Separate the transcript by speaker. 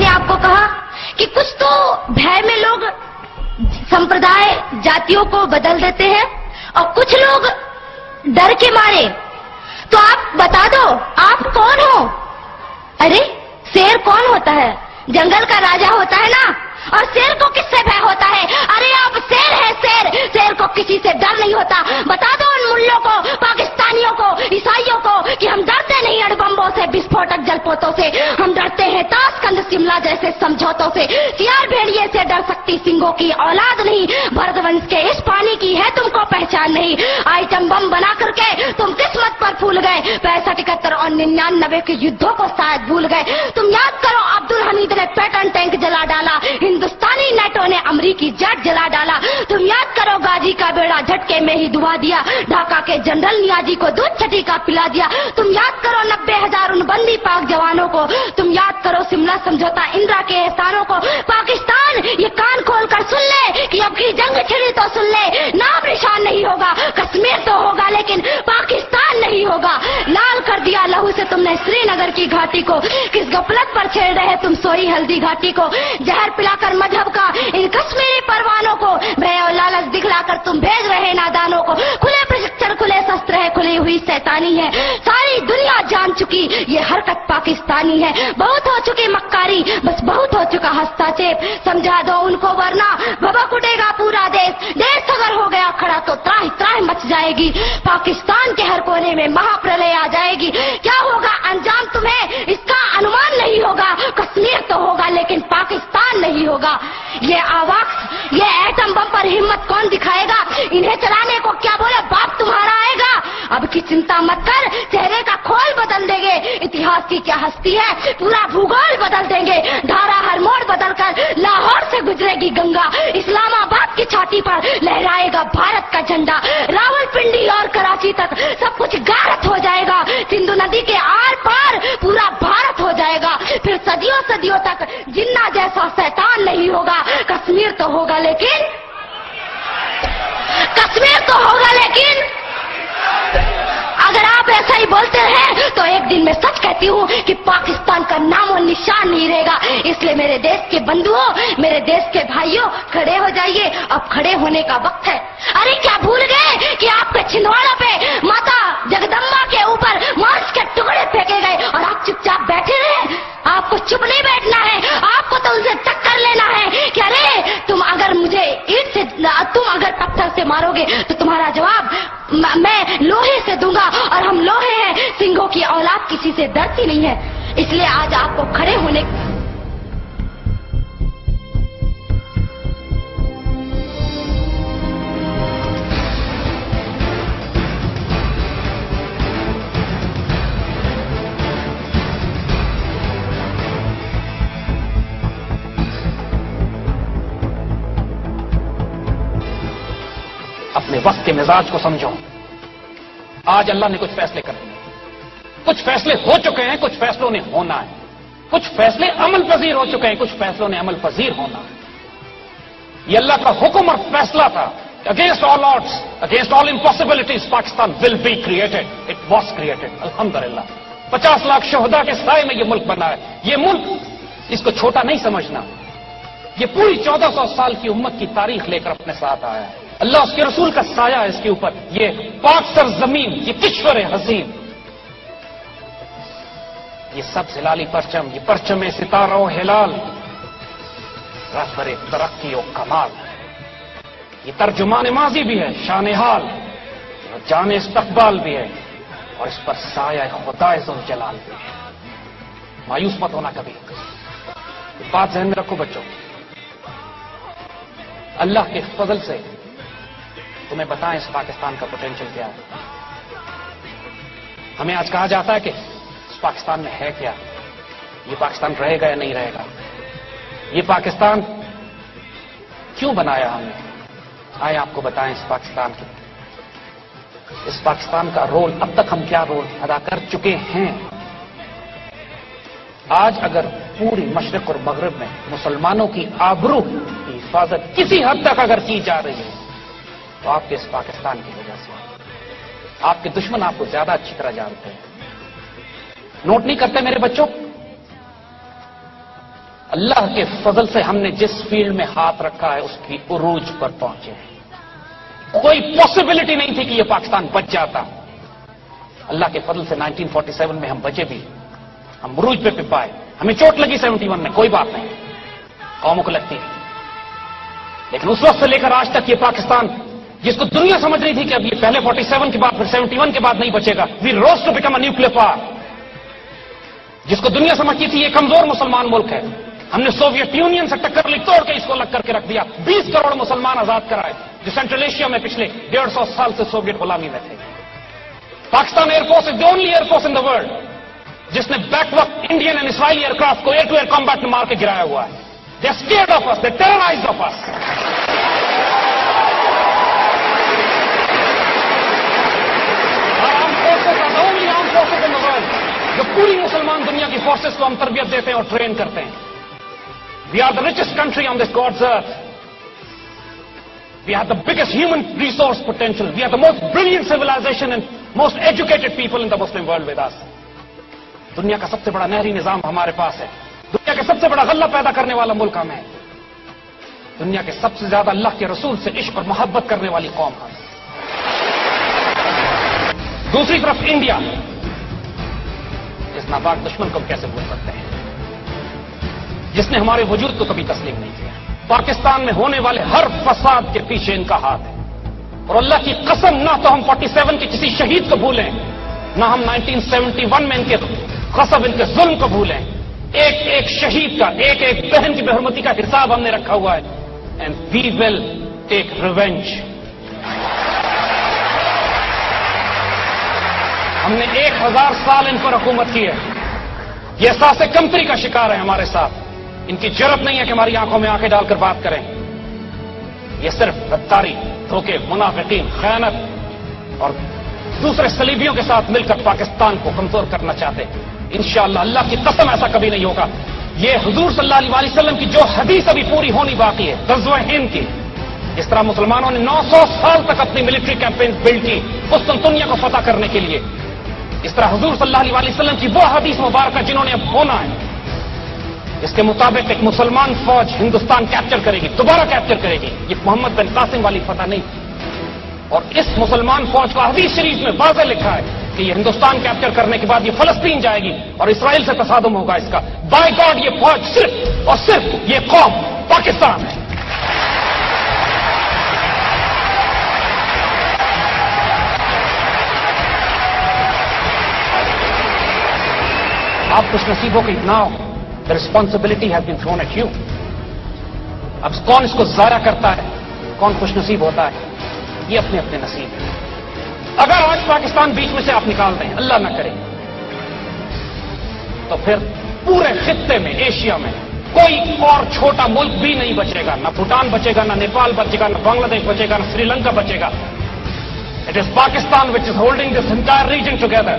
Speaker 1: आपको कहा कि कुछ तो भय में लोग संप्रदाय जातियों को बदल देते हैं और कुछ लोग डर के मारे। तो आप बता दो आप कौन हो? अरे शेर कौन होता है? जंगल का राजा होता है ना। और शेर को किससे भय होता है? अरे आप शेर है, शेर। शेर को किसी से डर नहीं होता। बता दो उन मुल्लों को, पाकिस्तानियों को, ईसाइयों को कि हम डरते नहीं अणुबम्बों से, विस्फोटक जलपोतों से। हम डरते हैं ताशकंद शिमला जैसे समझौतों से। सियार भेड़िए से डर सकती सिंगों की औलाद नहीं। भरतवंश के इस पानी की है तुमको पहचान नहीं। आइटम बम बना करके तुम किस्मत पर फूल गए। 65, 71 और 99 के युद्धों को शायद भूल गए। तुम याद करो अब्दुल हमीद ने पैटर्न टैंक जला डाला। हिंदुस्तानी नेटो ने अमरीकी जेट जला डाला। तुम याद करो गाजी का बेड़ा झटके में ही डुबा दिया। ढाका के जनरल नियाजी को दूध छठी का पिला दिया। तुम याद करो 90,000 उन बंदी पाक जवानों को। तुम याद करो शिमला समझौता, इंदिरा के एहसानों को। पाकिस्तान ये कान खोल कर सुन ले कि अब की जंग छिड़ी तो सुन ले। नाम निशान नहीं होगा, कश्मीर तो होगा लेकिन पाकिस्तान नहीं होगा। लाल कर दिया लहू से तुमने श्रीनगर की घाटी को। किस गफलत पर छेड़ रहे तुम सोई हल्दी घाटी को। जहर पिलाकर मजहब का इन कश्मीरी परवानों को। भय और लालच दिखलाकर तुम भेज रहे नादानों को। खुले प्रशिक्षण, खुले शस्त्र है, खुली हुई शैतानी है। सारी दुनिया जान चुकी ये हरकत पाकिस्तानी है। बहुत हो चुकी मक्कारी, बस बहुत हो चुका हस्तक्षेप। समझा दो उनको वरना भभक उठेगा पूरा देश। देश अगर हो गया खड़ा तो त्राहि त्राहि मच जाएगी। पाकिस्तान के हर कोने में महाप्रलय आ जाएगी। क्या होगा अंजाम तुम्हें इसका अनुमान नहीं होगा। कश्मीर तो होगा लेकिन पाकिस्तान नहीं होगा। ये आवाज, ये एटम बम पर हिम्मत कौन दिखाएगा? इन्हें चलाने को क्या बोले बाप तुम्हारा आएगा। अब की चिंता मत कर, चेहरे का खोल बदल देंगे। इतिहास की क्या हस्ती है, पूरा भूगोल बदल देंगे। धारा हर मोड़ बदल कर लाहौर से गुजरेगी गंगा। इस्लामाबाद की छाती पर लहराएगा भारत का झंडा। रावलपिंडी और कराची तक सब कुछ गारत हो जाएगा। सिंधु नदी के आर पार पूरा भारत हो जाएगा। फिर सदियों सदियों तक जिन्ना जैसा शैतान नहीं होगा। कश्मीर तो होगा लेकिन, कश्मीर तो होगा लेकिन अगर आप ऐसा ही बोलते रहे तो एक दिन मैं सच कहती हूँ कि पाकिस्तान का नामो निशान नहीं रहेगा। इसलिए मेरे देश के बंधुओं, मेरे देश के भाइयों, खड़े हो जाइए। अब खड़े होने का वक्त है। अरे क्या भूल गए कि आपके छिंदवाड़ा पे माता जगदम्बा के ऊपर मांस के टुकड़े फेंके गए और आप चुपचाप बैठे रहे? आपको चुप नहीं बैठना है, आपको तो उनसे टक्कर लेना है कि अरे तुम अगर मुझे ईंट से, तुम अगर पत्थर से मारोगे तो तुम्हारा जवाब मैं लोहे से दूंगा। और हम लोहे हैं, सिंहों की औलाद किसी से डरती नहीं है। इसलिए आज आपको खड़े होने
Speaker 2: अपने वक्त के मिजाज को समझो। आज अल्लाह ने कुछ फैसले कर दिए, कुछ फैसले हो चुके हैं, कुछ फैसलों ने होना है। कुछ फैसले अमल पजीर हो चुके हैं, कुछ फैसलों ने अमल पजीर होना है। ये अल्लाह का हुक्म और फैसला था। Against all odds, against all impossibilities, Pakistan will be created. It was created अल्हम्दुलिल्लाह। 50 लाख शोहदा के साए में ये मुल्क बना है। ये मुल्क, इसको छोटा नहीं समझना। ये पूरी 1400 साल की उम्मत की तारीख लेकर अपने साथ आया है। अल्लाह उसके रसूल का साया है इसके ऊपर। ये पाक सर जमीन, ये किश्वर हसीन, ये सब हिलाली परचम, ये परचम सितारा और हिलाल, रहबर तरक्की और कमाल। ये तर्जुमान माजी भी है, शान हाल, जान इस्तकबाल भी है, और इस पर साया खुदाए ज़ुल जलाल भी है। मायूस मत होना कभी। बात ज़हन में रखो बच्चों, अल्लाह के फजल से तुम्हें बताएं इस पाकिस्तान का पोटेंशियल क्या है। हमें आज कहा जाता है कि इस पाकिस्तान में है क्या, ये पाकिस्तान रहेगा या नहीं रहेगा, ये पाकिस्तान क्यों बनाया हमने। आए आपको बताएं इस पाकिस्तान की, इस पाकिस्तान का रोल, अब तक हम क्या रोल अदा कर चुके हैं। आज अगर पूरी मशरिक और मगरिब में मुसलमानों की आबरू की हिफाजत किसी हद तक अगर की जा रही है तो आपके इस पाकिस्तान की वजह से। आपके दुश्मन आपको ज्यादा अच्छी तरह जानते हैं। नोट नहीं करते मेरे बच्चों, اللہ کے فضل سے ہم نے جس فیلڈ میں ہاتھ رکھا ہے اس کی عروج پر پہنچے ہیں. کوئی پاسبلٹی نہیں تھی کہ یہ پاکستان بچ جاتا. اللہ کے فضل سے 1947 میں ہم بچے بھی, ہم عروج پہ پائے. ہمیں چوٹ لگی 71 میں, کوئی بات نہیں, قوموں کو لگتی ہے, لیکن اس وقت سے لے کر آج تک یہ پاکستان جس کو دنیا سمجھ رہی تھی کہ اب یہ پہلے 47 کے بعد پھر 71 کے بعد نہیں بچے گا, we rose to become a nuclear power. جس کو دنیا سمجھتی تھی یہ کمزور مسلمان ملک ہے, ہم نے سوویت یونین سے ٹکر لی, توڑ کے اس کو الگ کر کے رکھ دیا. 20 کروڑ مسلمان آزاد کرائے جو سینٹرل ایشیا میں پچھلے 150 سال سے سوویت غلامی میں تھے. Pakistan air force is the only air force in the world جس نے بیک وقت انڈین اینڈ اسرائیلی ایئر کرافٹ کو ایئر ٹو ایئر کمبیٹ میں مار کے گرایا ہوا ہے. They are scared of us, they terrorised of us. جو پوری مسلمان دنیا کی فورسز کو ہم تربیت دیتے ہیں اور ٹرین کرتے ہیں. We are the richest country on this God's earth. We are the biggest human resource potential. We are the most brilliant civilization and most educated people in the Muslim world with us. دنیا کا سب سے بڑا نہری نظام ہمارے پاس ہے. دنیا کے سب سے بڑا غلہ پیدا کرنے والا ملک ہم ہے. دنیا کے سب سے زیادہ اللہ کے رسول سے عشق اور محبت کرنے والی قوم ہم. دوسری طرف انڈیا, اس ناپاک دشمن کو کیسے بھول سکتے ہیں جس نے ہمارے وجود کو کبھی تسلیم نہیں کیا. پاکستان میں ہونے والے ہر فساد کے پیچھے ان کا ہاتھ ہے. اور اللہ کی قسم, نہ تو ہم 47 کے کسی شہید کو بھولیں, نہ ہم 1971 میں ان کے غصب, ان کے ظلم کو بھولیں. ایک ایک شہید کا, ایک ایک بہن کی بے حرمتی کا حساب ہم نے رکھا ہوا ہے. And we will take revenge. ہم نے 1000 سال ان پر حکومت کی ہے. یہ احساس کمتری کا شکار ہے ہمارے ساتھ. ان کی جرت نہیں ہے کہ ہماری آنکھوں میں آنکھیں ڈال کر بات کریں. یہ صرف غداری, دھوکے, منافقین, خیانت اور دوسرے صلیبیوں کے ساتھ مل کر پاکستان کو کمزور کرنا چاہتے ہیں. انشاءاللہ اللہ کی قسم ایسا کبھی نہیں ہوگا. یہ حضور صلی اللہ علیہ وسلم کی جو حدیث ابھی پوری ہونی باقی ہے, غزوہ ہند کی, جس طرح مسلمانوں نے 900 سال تک اپنی ملٹری کیمپین بلڈ کی قسطنطنیہ کو فتح کرنے کے لیے, اس طرح حضور صلی اللہ علیہ وسلم کی وہ حدیث مبارکہ جنہوں نے اب ہونا ہے, اس کے مطابق ایک مسلمان فوج ہندوستان کیپچر کرے گی, دوبارہ کیپچر کرے گی. یہ محمد بن قاسم والی فتح نہیں. اور اس مسلمان فوج کو حدیث شریف میں واضح لکھا ہے کہ یہ ہندوستان کیپچر کرنے کے بعد یہ فلسطین جائے گی اور اسرائیل سے تصادم ہوگا اس کا. بائی گاڈ یہ فوج صرف اور صرف یہ قوم پاکستان ہے. آپ خوش نصیب ہو کہ now the responsibility has been thrown at you. اب کون اس کو ضائع کرتا ہے, کون خوش نصیب ہوتا ہے, یہ اپنے اپنے نصیب ہے. اگر آج پاکستان بیچ میں سے آپ نکال دیں, اللہ نہ کرے, تو پھر پورے خطے میں, ایشیا میں کوئی اور چھوٹا ملک بھی نہیں بچے گا. نہ بھوٹان بچے گا, نہ نیپال بچے گا, نہ بنگلہ دیش بچے گا, نہ سری لنکا بچے گا. It is Pakistan which is holding this entire region together.